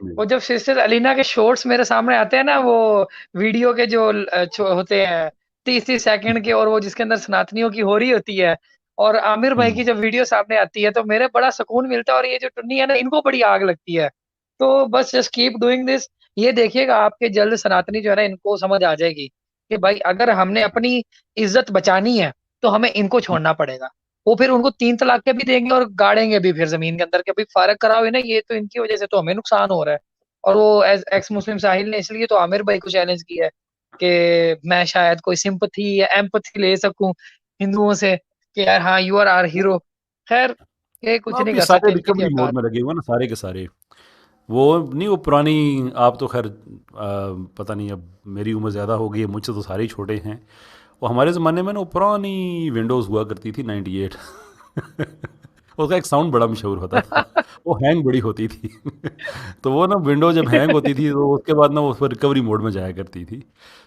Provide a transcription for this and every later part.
وہ جب سسٹر علینا کے شارٹس میرے سامنے آتے ہیں نا، وہ ویڈیو کے جو ہوتے ہیں 30 سیکنڈ کے، اور وہ جس کے اندر سناتنیوں کی ہو رہی ہوتی ہے، اور عامر بھائی کی جب ویڈیو سامنے آتی ہے تو میرے بڑا سکون ملتا ہے، اور یہ جو ٹنی ہے نا ان کو بڑی آگ لگتی ہے. تو بس جسٹ کیپ ڈوئنگ دس. یہ دیکھیے گا آپ کے جلد سناتنی جو ہے نا ان کو سمجھ آ جائے گی کہ بھائی اگر ہم نے اپنی عزت بچانی ہے تو ہمیں ان کو چھوڑنا پڑے گا. وہ پھر ان کو 3 طلاق کے بھی دیں گے اور گاڑیں گے بھی پھر زمین کے اندر کہ بھائی فارغ کراؤ نا، یہ تو ان کی وجہ سے تو ہمیں نقصان ہو رہا ہے. اور وہ ایکس مسلم ساحل نے اس لیے تو عامر بھائی کو چیلنج کیا ہے کہ میں شاید کوئی سمپتھی یا ایمپتھی لے سکوں ہندوؤں سے کہ یار ہاں یو آر آر ہیرو. خیر یہ کچھ نہیں اب یہ کر سارے سکتے، ان کی ریکوری موڈ اوقات. میں لگے ہوئے نا سارے کے سارے. وہ نہیں، وہ پرانی، آپ تو خیر پتہ نہیں، اب میری عمر زیادہ ہو گئی ہے، مجھ سے تو سارے ہی چھوٹے ہیں. وہ ہمارے زمانے میں نا وہ پرانی ونڈوز ہوا کرتی تھی 98. اس کا ایک ساؤنڈ بڑا مشہور ہوتا تھا، وہ ہینگ بڑی ہوتی تھی. تو وہ نا ونڈو جب ہینگ ہوتی تھی تو اس کے بعد نا اس پر ریکوری موڈ میں جایا کرتی تھی.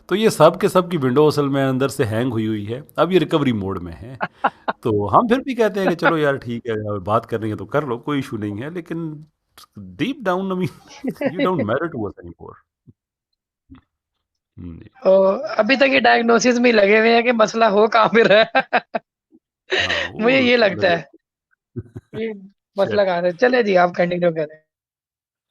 تو یہ سب کے سب کی ونڈو اصل میں اندر سے ہینگ ہوئی ہوئی ہے، اب یہ ریکوری موڈ میں ہے. تو ہم پھر بھی کہتے ہیں کہ چلو یار ٹھیک ہے، اگر بات کر رہی ہیں تو کر لو، کوئی ایشو نہیں ہے، لیکن deep down you don't matter to us anymore. ابھی تک یہ ڈائگنوسس میں لگے ہوئے ہیں کہ مسئلہ ہو کہاں پہ رہا ہے. ہاں مجھے یہ لگتا ہے یہ مسئلہ کہاں سے. چلے جی آپ کنٹینیو کریں.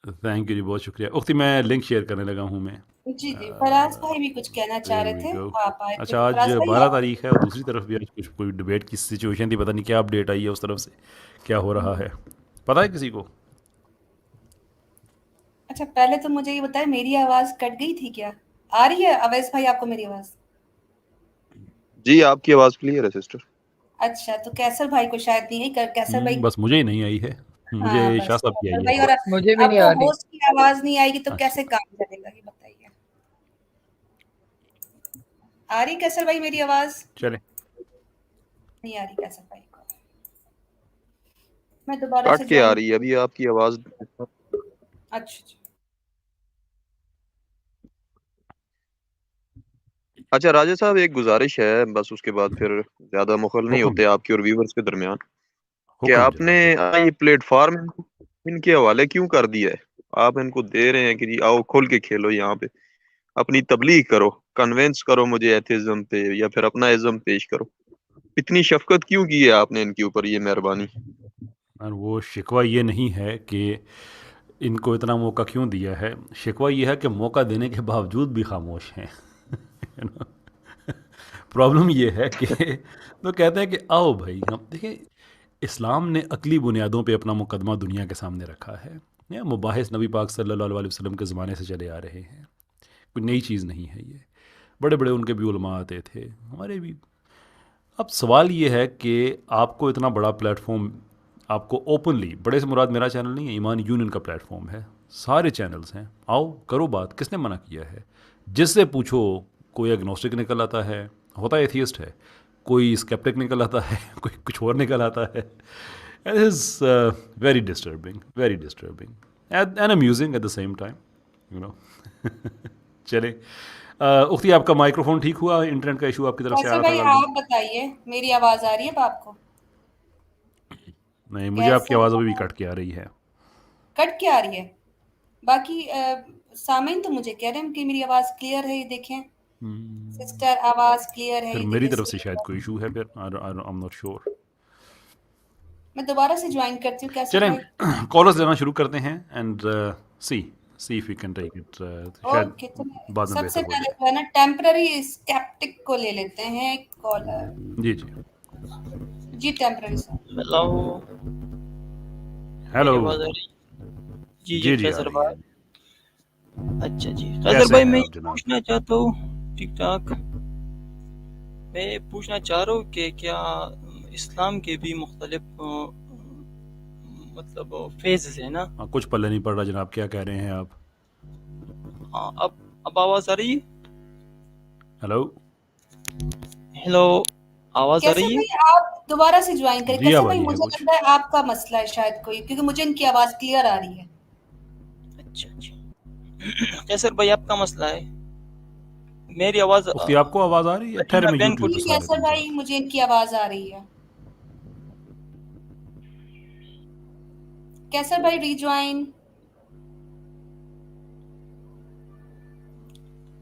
تھینک یو جی، بہت شکریہ اختی. میں لنک شیئر کرنے لگا ہوں میں. جی جی، فراز بھائی بھی کچھ کہنا چاہ رہے تھے، آپ آئے تھے. اچھا، آج فراز بھائی 12 تاریخ ہے اور دوسری طرف بھی آج کچھ کوئی ڈبیٹ کی سچویشن تھی، پتہ نہیں کیا اپڈیٹ آئی ہے اس طرف سے، کیا ہو رہا ہے پتہ ہے کسی کو؟ اچھا پہلے تو مجھے یہ بتائیں، میری آواز کٹ گئی تھی کیا؟ آ رہی ہے اویس بھائی آپ کو میری آواز؟ جی آپ کی آواز کلیئر ہے سسٹر. اچھا تو کیسر بھائی کو شاید نہیں ہے. کیسر بھائی بس مجھے ہی نہیں آئی ہے، مجھے ہاں شاہ بس صاحب کی کیسر آئی بھائی، ہے. اور مجھے بھی آپ نہیں کو آ رہی. ہوسٹ کی آواز نہیں آئے گی تو اچھا، کیسے کام چلے گا یہ بتائیے. آ رہی کیسر بھائی میری آواز؟ چلیں. نہیں آ رہی کیسر بھائی کو. میں دوبارہ سے کٹ کے آ جوائن. رہی ہے ابھی آپ کی آواز. اچھا اچھا راجہ صاحب ایک گزارش ہے، بس اس کے بعد پھر زیادہ مخل نہیں حکم ہوتے آپ کے اور ویورز کے درمیان، کہ حکم آپ نے جناب حکم. یہ پلیٹ فارم ان کے حوالے کیوں کر دیا ہے؟ آپ ان کو دے رہے ہیں کہ جی آؤ کھول کے کھیلو، یہاں پہ اپنی تبلیغ کرو، کنونس کرو مجھے ایتھیزم پہ، یا پھر اپنا ازم پیش کرو. اتنی شفقت کیوں کی ہے آپ نے ان کے اوپر، یہ مہربانی؟ اور وہ شکوہ یہ نہیں ہے کہ ان کو اتنا موقع کیوں دیا ہے، شکوہ یہ ہے کہ موقع دینے کے باوجود بھی خاموش ہیں. پرابلم یہ ہے کہ تو کہتے ہیں کہ آؤ بھائی ہم دیکھیں، اسلام نے عقلی بنیادوں پہ اپنا مقدمہ دنیا کے سامنے رکھا ہے. یہ مباحث نبی پاک صلی اللہ علیہ وسلم کے زمانے سے چلے آ رہے ہیں، کوئی نئی چیز نہیں ہے. یہ بڑے بڑے ان کے بھی علماء آتے تھے، ہمارے بھی. اب سوال یہ ہے کہ آپ کو اتنا بڑا پلیٹ فارم، آپ کو اوپنلی، بڑے سے مراد میرا چینل نہیں ہے، ایمان یونین کا پلیٹ فارم ہے، سارے چینلز ہیں، آؤ کرو بات. کس نے منع کیا ہے؟ جس سے پوچھو کوئی ایگنوسٹک نکل آتا ہے، ہوتا ہے ایتھیسٹ ہے، کوئی اسکیپٹک نکل آتا ہے، کوئی کچھ اور نکل آتا ہے. It is very disturbing and amusing at the same time, you know. چلیں اختی، آپ کا مائکرو فون ٹھیک ہوا؟ انٹرنیٹ کا ایشو آپ کی طرف سے آ کیسر رہا تھا بھائی غالباً. آپ بتائیے، میری آواز آ رہی ہے اب آپ کو؟ نہیں، مجھے آپ کی کیسر آواز ابھی بھی کٹ کے آ رہی ہے. کٹ کے آ رہی ہے؟ باقی سامعین تو مجھے کہہ رہے ہیں کہ میری آواز کلیئر ہے، یہ دیکھیں سسٹر آواز کلیئر ہے، پھر یہ میری دیکھیں. طرف سے شاید کوئی ایشو ہے، پھر I'm not sure. میں دوبارہ سے جوائن کرتی ہوں کیسر چلیں بھائی. کالرز لینا شروع کرتے ہیں and see if you can take it. شاید اوکے تو بعد میں سب سے بہتر ہو پہلے جائے. جو ہے نا ٹیمپرری اسکیپٹک کو لے لیتے ہیں کالر. جی جی. جی ٹیمپرری سر. Hello, hello. میری آواز آ رہی؟ جی جی آ قیصر رہی ہے. بھائی. اچھا جی قیصر کیسے بھائی، ہیں میں آپ یہ جناب؟ پوچھنا چاہتا ہوں، ٹھیک ٹھاک، میں پوچھنا چاہ رہا ہوں کہ کیا اسلام کے بھی مختلف مطلب فیزز ہیں نا؟ کچھ پلے نہیں پڑ رہا جناب، کیا کہہ رہے ہیں آپ؟ ہاں، اب آواز آ رہی ہے؟ ہیلو. ہیلو، آواز آ کیسر رہی ہے؟ بھائی آپ دوبارہ سے جوائن کریں. جی کیسر اب بھائی آئی ہے مجھے کچھ. لگ رہا ہے آپ کا مسئلہ ہے شاید کوئی، کیونکہ مجھے ان کی آواز کلیئر آ رہی ہے. اچھا اچھا، قیصر بھائی آپ کا مسئلہ ہے، میری آواز اختی آپ کو آواز آ رہی ہے؟ ٹھہرے علینا میں بین کو یوٹیوب پہ جی چلا لیتا کیسر ہوں ذرا. بھائی مجھے ان کی آواز آ رہی ہے. کیسر بھائی ری جوائن.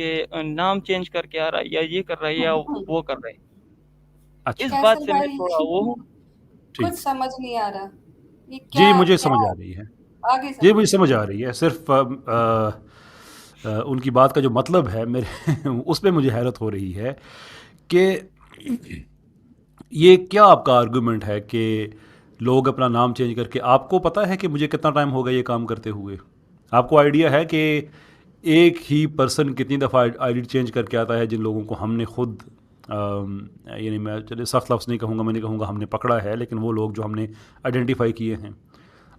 کہ نام چینج کر کے آ رہا ہے یا یہ کر رہا ہے یا وہ کر رہا ہے. اچھا اس کیسر بات سے میں بھائی تھوڑا وہ ہوں. کچھ ٹھیک. سمجھ نہیں آ رہا یہ جی کیا مجھے کیا سمجھ آ رہی ہے. آگے جی مجھے سمجھ سمجھ آ رہی ہے. صرف ان کی بات کا جو مطلب ہے میرے اس پہ مجھے حیرت ہو رہی ہے کہ یہ کیا آپ کا آرگومنٹ ہے کہ لوگ اپنا نام چینج کر کے. آپ کو پتہ ہے کہ مجھے کتنا ٹائم ہو گیا یہ کام کرتے ہوئے؟ آپ کو آئیڈیا ہے کہ ایک ہی پرسن کتنی دفعہ آئی ڈی چینج کر کے آتا ہے جن لوگوں کو ہم نے خود یعنی میں چلے سخت لفظ نہیں کہوں گا، میں نہیں کہوں گا ہم نے پکڑا ہے، لیکن وہ لوگ جو ہم نے آئیڈینٹیفائی کیے ہیں.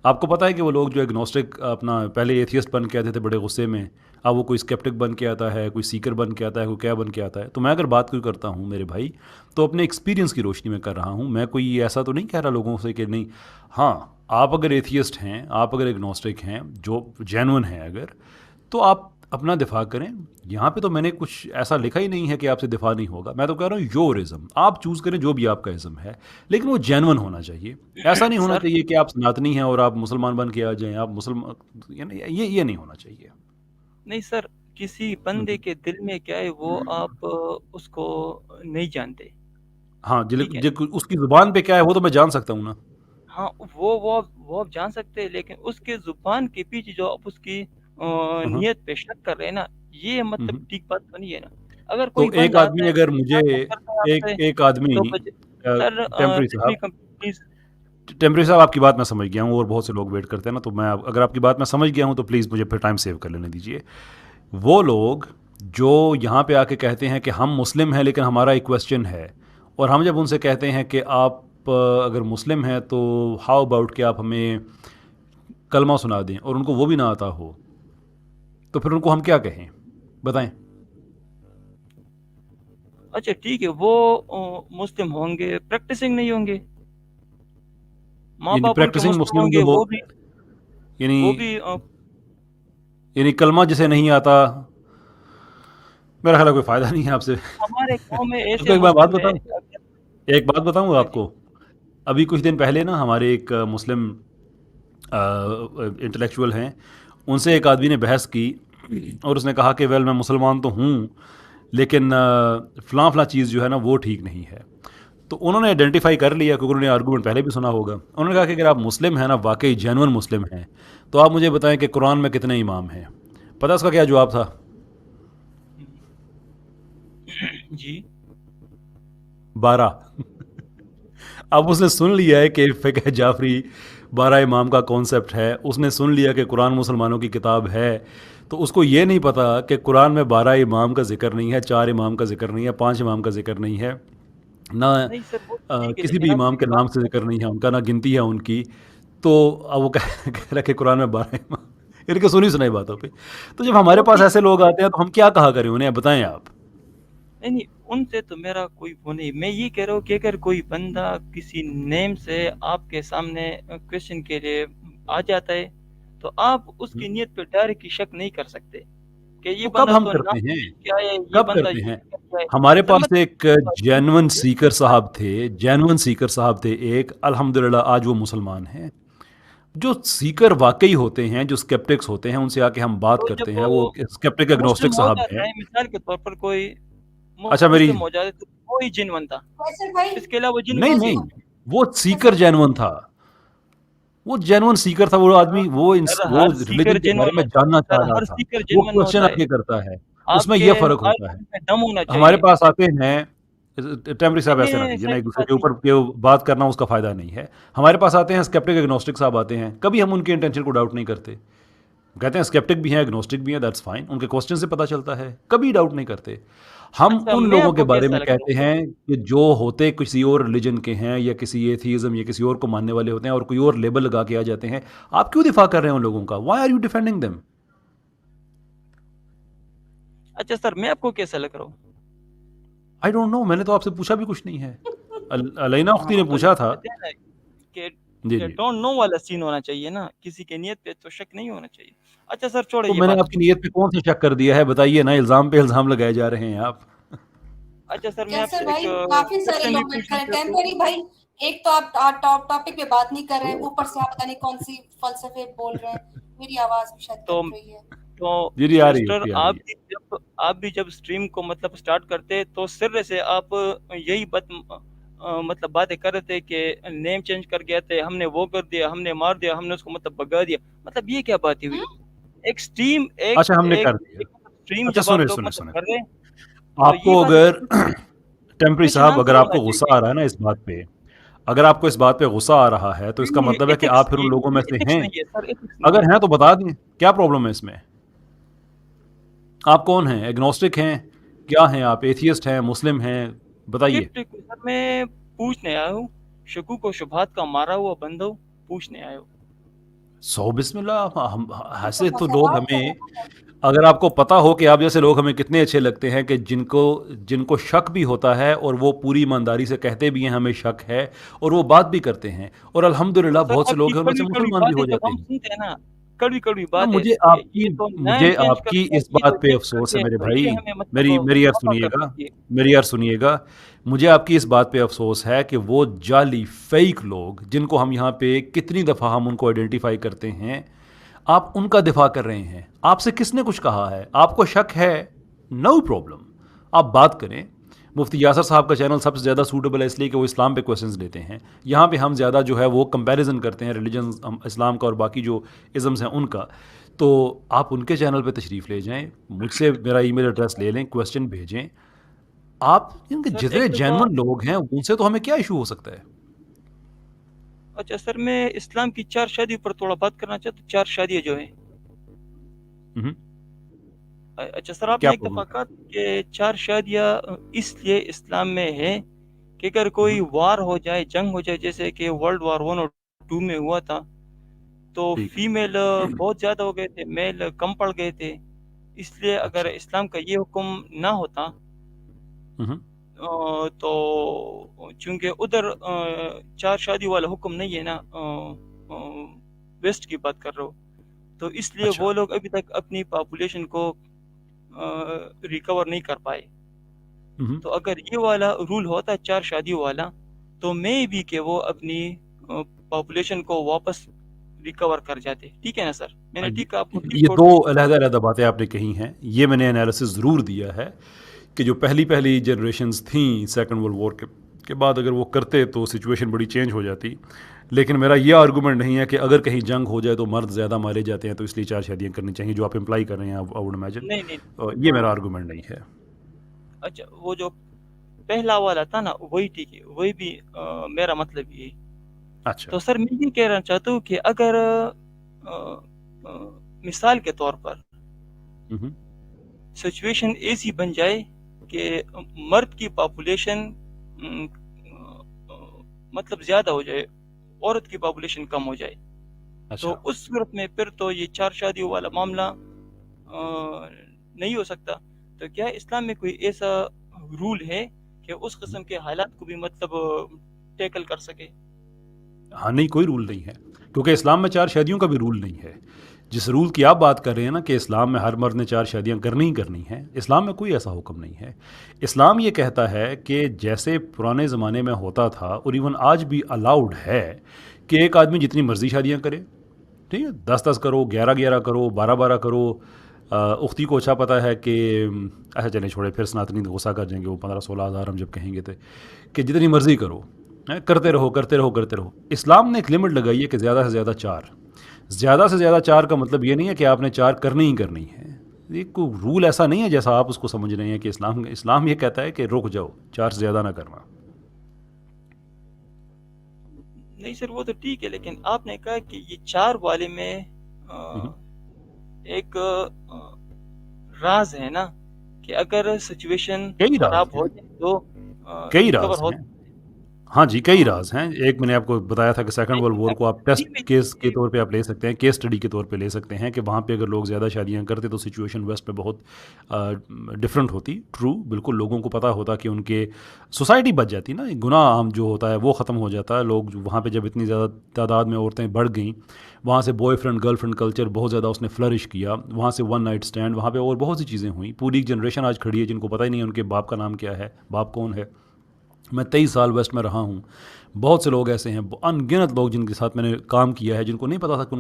آپ کو پتہ ہے کہ وہ لوگ جو ایگنوسٹک اپنا پہلے ایتھیسٹ بن کے آتے تھے بڑے غصے میں، اب وہ کوئی اسکیپٹک بن کے آتا ہے، کوئی سیکر بن کے آتا ہے، کوئی کیا بن کے آتا ہے. تو میں اگر بات کوئی کرتا ہوں میرے بھائی تو اپنے ایکسپیرینس کی روشنی میں کر رہا ہوں. میں کوئی ایسا تو نہیں کہہ رہا لوگوں سے کہ نہیں. ہاں آپ اگر ایتھیسٹ ہیں، آپ اگر ایگنوسٹک ہیں جو جینون ہیں اگر، تو آپ اپنا دفاع کریں. یہاں پہ تو میں نے کچھ ایسا لکھا ہی نہیں ہے کہ آپ سے دفاع نہیں ہوگا. میں تو کہہ رہا ہوں یور ازم، آپ چوز کریں جو بھی آپ کا ازم ہے، لیکن وہ جینون ہونا چاہیے. ایسا نہیں ہونا سر چاہیے کہ آپ سناتنی ہیں اور آپ مسلمان بن کے آ جائیں. آپ مسلمان یہ نہیں ہونا چاہیے. نہیں سر، کسی بندے کے دل میں کیا ہے وہ آپ اس کو نہیں جانتے. ہاں ٹھیک ہے، اس کی زبان پہ کیا ہے وہ تو میں جان سکتا ہوں نا. ہاں وہ آپ جان سکتے ہیں، لیکن اس کے زبان کے پیچھے جو آپ اس کی ہاں. نیت پہ شک کر رہے ہیں نا، یہ مطلب ٹھیک بات تو نہیں ہے نا. اگر تو کوئی ایک بندہ آتا آدمی ہے اگر مجھے کرتا ہے آپ سے ایک آدمی تو سر ٹیمپری صاحب پلیز. ٹیمپری صاحب آپ کی بات میں سمجھ گیا ہوں اور بہت سے لوگ ویٹ کرتے ہیں نا، تو میں اگر آپ کی بات میں سمجھ گیا ہوں تو پلیز مجھے پھر ٹائم سیو کر لینے دیجیے. وہ لوگ جو یہاں پہ آ کے کہتے ہیں کہ ہم مسلم ہیں لیکن ہمارا ایک کویسچن ہے، اور ہم جب ان سے کہتے ہیں کہ آپ اگر مسلم ہیں تو ہاؤ اباؤٹ کہ آپ ہمیں کلمہ سنا دیں، اور ان کو وہ بھی نہ آتا ہو، تو پھر ان کو ہم کیا کہیں بتائیں؟ اچھا ٹھیک ہے، وہ مسلم ہوں گے، پریکٹسنگ نہیں ہوں گے. ماں یعنی باپ ان کے پریکٹسنگ مسلم مسلم ہوں جو گے، لوگ وہ یعنی بھی یعنی کلمہ جسے نہیں آتا، میرا خیال ہے کوئی فائدہ نہیں ہے آپ سے. ہمارے قوم میں آپ ایسے کو ایک بات مسلم ہے. بتاؤں، ایک بات بتاؤں ہاں آپ جی، کو. ابھی کچھ دن پہلے نا ہمارے ایک مسلم انٹلیکچوئل ہیں، ان سے ایک آدمی نے بحث کی اور اس نے کہا کہ ویل میں مسلمان تو ہوں لیکن فلاں فلاں چیز جو ہے نا وہ ٹھیک نہیں ہے. تو انہوں نے آئیڈینٹیفائی کر لیا کیونکہ انہوں نے آرگومنٹ پہلے بھی سنا ہوگا. انہوں نے کہا کہ اگر آپ مسلم ہیں نا، واقعی جینون مسلم ہیں، تو آپ مجھے بتائیں کہ قرآن میں کتنے امام ہیں. پتہ اس کا کیا جواب تھا؟ جی 12. اب اس نے سن لیا ہے کہ فقہ جعفری 12 امام کا کانسیپٹ ہے، اس نے سن لیا کہ قرآن مسلمانوں کی کتاب ہے، تو اس کو یہ نہیں پتا کہ قرآن میں 12 امام کا ذکر نہیں ہے، 4 امام کا ذکر نہیں ہے، 5 امام کا ذکر نہیں ہے، نہ نہیں سر، وہ ٹھیک ہے، کسی لیکن بھی آپ امام میری کے نام بات سے ذکر نہیں ہے ان کا، نہ گنتی ہے ان کی. تو اب وہ کہہ رہا کہ قرآن میں 12 امام، ان کے سنی سنائی باتوں پہ. تو جب ہمارے وہ پاس ٹھیک ایسے لوگ آتے ہیں تو ہم کیا کہا کریں انہیں؟ بتائیں آپ. نہیں، ان سے تو میرا کوئی وہ نہیں. میں یہ کہہ رہا ہوں کہ اگر کوئی بندہ کسی نیم سے آپ کے سامنے کویشچن کے لیے آ جاتا ہے تو آپ اس کی نیت پہ ڈائریکٹ شک نہیں کر سکتے کہ یہ تو بندہ کب ہم تو کرتے نام ہیں؟ کیا ہے، یہ کب بندہ کرتے یہ ہیں؟ کیا ہے. ہمارے سر پاس میں ایک جینون سیکر صاحب تھے، جینون سیکر صاحب تھے ایک، الحمدللہ آج وہ مسلمان ہیں. جو سیکر واقعی ہوتے ہیں، جو اسکیپٹکس ہوتے ہیں، ان سے آ کے ہم بات تو کرتے جب ہیں، وہ اسکیپٹک مسلم اگنوسٹک ہو صاحب جاتا ہیں. ہے، مثال کے طور پر کوئی اچھا میری مسلم ہو جاتا ہے تو کوئی جن بنتا، کیسر بھائی اس کے علاوہ جن نہیں کسی نہیں، وہ سیکر کیسر جینون تھا، وہ جینون سیکر تھا. وہ آدمی وہ سر وہ ہر سیکر ریلیجن کے بارے جنون میں ہوتا ہے. جاننا چاہ سر رہا ہر تھا. سیکر وہ جنون کوشچن ہوتا آ ہے. کے کرتا ہے، اس آپ میں کے یہ فرق ہر ہوتا ہے. میں دم ہونا ہمارے چاہیے. پاس آتے ہیں، ٹیمپری صاحب ایسے نہ کیجیے نا، ایک دوسرے کے ساتھی اوپر کے بات کرنا اس کا فائدہ نہیں ہے. ہمارے پاس آتے ہیں اسکیپٹک اگنوسٹک صاحب آتے ہیں، کبھی ہم ان کے انٹینشن کو ڈاؤٹ نہیں کرتے. کہتے ہیں اسکیپٹک بھی ہیں، اگنوسٹک بھی ہیں، دیٹس فائن، ان کے کوسچن سے پتہ چلتا ہے، کبھی ڈاؤٹ نہیں کرتے. ہم اچھا ان میں لوگوں آپ کے کو بارے کیسا میں لگتا کہتے ہیں کہ جو ہوتے کسی اور ریلیجن کے ہیں یا کسی ایتھیزم یا کسی اور کو ماننے والے ہوتے ہیں اور کوئی اور لیبل لگا کے آ جاتے ہیں. آپ کیوں دفاع کر رہے ہیں ان لوگوں کا؟ Why are you defending them? اچھا سر، میں آپ کو کیسا لگ رہا ہوں؟ آئی ڈونٹ نو، میں نے تو آپ سے پوچھا بھی کچھ نہیں ہے. علینا اختی نے تو پوچھا تھا. کہتے ہیں نا کہ جی جی، ڈونٹ نو والا سین ہونا چاہیے نا، کسی کی نیت پہ تو شک نہیں ہونا چاہیے. اچھا سر چھوڑے تو یہ میں نے بات. آپ کی نیت پہ کون سا شک کر دیا ہے بتائیے نا؟ الزام پہ الزام لگائے جا رہے ہیں آپ. اچھا سر، میں آپ کیسر سے ایک بھائی کافی سارے کوشچن بھی لوگ بیٹھ پوچھنا کر چاہتا ہوں. ٹیمپری بھائی، ایک تو آپ ٹاپک پہ بات نہیں کر رہے ہیں، اوپر سے آپ پتہ نہیں کون سی فلسفے بول رہے ہیں. میری آواز بھی شاید تو کٹ رہی ہے. تو جی جی، آ رہی سسٹر ہے، آ رہی آپ ہے. کی جب آپ بھی جب اسٹریم کو مطلب سٹارٹ کرتے تو سر سے آپ یہی مطلب باتیں کر رہے تھے کہ نیم چینج کر گیا تھے، ہم نے وہ کر دیا، ہم نے مار دیا، ہم نے اس کو مطلب بگا دیا. مطلب یہ کیا باتیں ہوئی؟ ایک اسٹریم اچھا ہم نے کر دیا. اسٹریم اچھا جب آپ سنیں لوگ سنیں مطلب سنیں کر رہے ہیں تو آپ یہ کو بات اگر ٹیمپری کوشچن صاحب اگر آنسر آپ کو ہونا غصہ چاہیے. آ رہا ہے نا اس بات پہ، اگر آپ کو اس بات پہ غصہ آ رہا ہے تو اس کا مطلب ہے کہ آپ پھر ان لوگوں میں سے ہیں. نہیں ہے سر، اگر ہیں تو بتا دیں کیا پرابلم ہے اس میں. آپ کون ہیں؟ ایگنوسٹک ہیں؟ کیا ہیں آپ؟ ایتھیسٹ ہیں؟ مسلم ہیں؟ بتائیے. سر میں پوچھنے آیا ہوں، شکوک و شبہات کا مارا ہوا بندہ ہوں، پوچھنے آیا ہوں. سو بسم اللہ. ہم ایسے تو لوگ ہمیں، اگر آپ کو پتا ہو کہ آپ جیسے لوگ ہمیں کتنے اچھے لگتے ہیں کہ جن کو شک بھی ہوتا ہے اور وہ پوری ایمانداری سے کہتے بھی ہیں ہمیں شک ہے اور وہ بات بھی کرتے ہیں، اور الحمدللہ سر بہت سے آپ کی لوگ ہیں ان میں سے کڑوی کڑوی مسلمان بھی ہو باتیں جب جاتے ہم ہیں. سنتے ہیں نا، کڑوی کڑوی نا باتیں مجھے یہ تو نیم چینج کر آپ کی دیا، اس یہ تو بات پہ یہ کر افسوس ہے دیا، میرے تو بھائی. یہ ہمیں مطلب میری یار خفا سنیے کر گا، دیتی ہے. میری یار سنیے گا. مجھے آپ کی اس بات پہ افسوس ہے کہ وہ جعلی فیک لوگ جن کو ہم یہاں پہ کتنی دفعہ ہم ان کو آئیڈینٹیفائی کرتے ہیں، آپ ان کا دفاع کر رہے ہیں. آپ سے کس نے کچھ کہا ہے؟ آپ کو شک ہے، نو پرابلم، آپ بات کریں. مفتی یاسر صاحب کا چینل سب سے زیادہ سوٹیبل ہے اس لیے کہ وہ اسلام پہ کویشچنز لیتے ہیں. یہاں پہ ہم زیادہ جو ہے وہ کمپیریزن کرتے ہیں ریلیجنز، اسلام کا اور باقی جو ازمز ہیں ان کا. تو آپ ان کے چینل پہ تشریف لے جائیں، مجھ سے میرا ای میل ایڈریس لے لیں، کویشچن بھیجیں. آپ ان کے سر جتنے ایک دفعہ جینون لوگ ہیں ان سے تو ہمیں کیا ایشو ہو سکتا ہے؟ اچھا سر، میں اسلام کی 4 شادیوں پر تھوڑا بات کرنا چاہتا ہوں. 4 شادیاں جو ہیں، ہمم. اچھا سر آپ نے کیا ایک پرابلم دفعہ ہے؟ کہا کہ 4 شادیاں اس لیے اسلام میں ہے کہ اگر کوئی ہمم. وار ہو جائے، جنگ ہو جائے، جیسے کہ ورلڈ وار 1 اور 2 میں ہوا تھا، تو ٹھیک. فیمیل بہت زیادہ ہو گئے تھے، میل کم پڑ گئے تھے. اس لیے اگر اچھا. اسلام کا یہ حکم نہ ہوتا ہمم. تو چونکہ ادھر 4 شادی والا حکم نہیں ہے نا، ویسٹ کی بات کر رہا ہوں، تو اس لیے اچھا. وہ لوگ ابھی تک اپنی پاپولیشن کو ریکور نہیں کر پائے. ہمم. تو اگر یہ والا رول ہوتا 4 شادیوں والا تو میں بھی کہ وہ اپنی پاپولیشن کو واپس ریکور کر جاتے. ٹھیک ہے نا سر؟ میں نے ٹھیک آپ کو ٹھیک یہ کوٹ دو کی. علیحدہ علیحدہ باتیں آپ نے کہی ہیں. یہ میں نے انالیسس ضرور دیا ہے کہ جو پہلی جنریشنز تھیں سیکنڈ ورلڈ وار کے بعد اگر وہ کرتے تو سچویشن بڑی چینج ہو جاتی. لیکن میرا یہ آرگومنٹ نہیں ہے کہ اگر کہیں جنگ ہو جائے تو مرد زیادہ مارے جاتے ہیں تو اس لیے 4 شادیاں کرنی چاہیے، جو آپ امپلائی کر رہے ہیں. آئی ووڈ امیجن نہیں نہیں. یہ میرا آرگومنٹ نہیں ہے. اچھا وہ جو پہلا والا تھا نا وہی ٹھیک ہے، وہی بھی میرا مطلب یہ. اچھا. تو سر میں یہ کہنا چاہتا ہوں کہ اگر مثال کے طور پر ہمم. سچویشن ایسی بن جائے کہ مرد کی پاپولیشن مطلب زیادہ ہو جائے، عورت کی پاپولیشن کم ہو جائے، تو اچھا. اس صورت میں پھر تو یہ 4 شادیوں والا معاملہ نہیں ہو سکتا. تو کیا اسلام میں کوئی ایسا رول ہے کہ اس قسم کے حالات کو بھی مطلب ٹیکل کر سکے؟ ہاں نہیں، کوئی رول نہیں ہے کیونکہ اسلام میں 4 شادیوں کا بھی رول نہیں ہے. جس رول کی آپ بات کر رہے ہیں نا کہ اسلام میں ہر مرد نے 4 شادیاں کرنی ہی کرنی ہیں، اسلام میں کوئی ایسا حکم نہیں ہے. اسلام یہ کہتا ہے کہ جیسے پرانے زمانے میں ہوتا تھا اور ایون آج بھی الاؤڈ ہے کہ ایک آدمی جتنی مرضی شادیاں کرے. ٹھیک ہے، 10 کرو، 11 کرو، 12 کرو. اختی کو اچھا پتہ ہے کہ اچھا چلیں چھوڑے، پھر سناتنی غصہ کر جائیں گے، وہ 15-16 ہزار ہم جب کہیں گے تھے کہ جتنی مرضی کرو، کرتے رہو کرتے رہو کرتے رہو. اسلام نے ایک لمٹ لگائی ہے کہ زیادہ سے زیادہ 4. زیادہ سے زیادہ 4 کا مطلب یہ نہیں ہے کہ آپ نے 4 کرنی ہی کرنی ہے. یہ کوئی رول ایسا نہیں ہے جیسا آپ اس کو سمجھ رہے ہیں کہ اسلام یہ کہتا ہے کہ رک جاؤ، 4 سے زیادہ نہ کرنا. نہیں سر وہ تو ٹھیک ہے، لیکن آپ نے کہا کہ یہ 4 والے میں ایک راز ہے نا کہ اگر سچویشن کئی راز خراب ہو ہیں، جائے تو کئی ریکور راز ہو. ہیں. ہاں جی، کئی راز ہیں. ایک میں نے آپ کو بتایا تھا کہ سیکنڈ ورلڈ وار کو آپ ٹیسٹ کیس کے طور پہ آپ لے سکتے ہیں، کیس اسٹڈی کے طور پہ لے سکتے ہیں کہ وہاں پہ اگر لوگ زیادہ شادیاں کرتے تو سچویشن ویسٹ پہ بہت ڈفرینٹ ہوتی. ٹرو، بالکل لوگوں کو پتہ ہوتا کہ ان کے سوسائٹی بچ جاتی نا، گناہ عام جو ہوتا ہے وہ ختم ہو جاتا ہے. لوگ وہاں پہ جب اتنی زیادہ تعداد میں عورتیں بڑھ گئیں، وہاں سے boy friend girl friend culture بہت زیادہ اس نے فلرش کیا، وہاں سے ون نائٹ اسٹینڈ، وہاں پہ اور بہت سی چیزیں ہوئیں. پوری ایک جنریشن آج کھڑی ہے جن کو پتہ ہی نہیں ہے ان کے باپ کا نام کیا ہے، باپ کون ہے. میں 23 سال ویسٹ میں رہا ہوں، بہت سے لوگ ایسے ہیں، ان گنت لوگ جن کے ساتھ میں نے کام کیا ہے جن کو نہیں پتا تھا کہ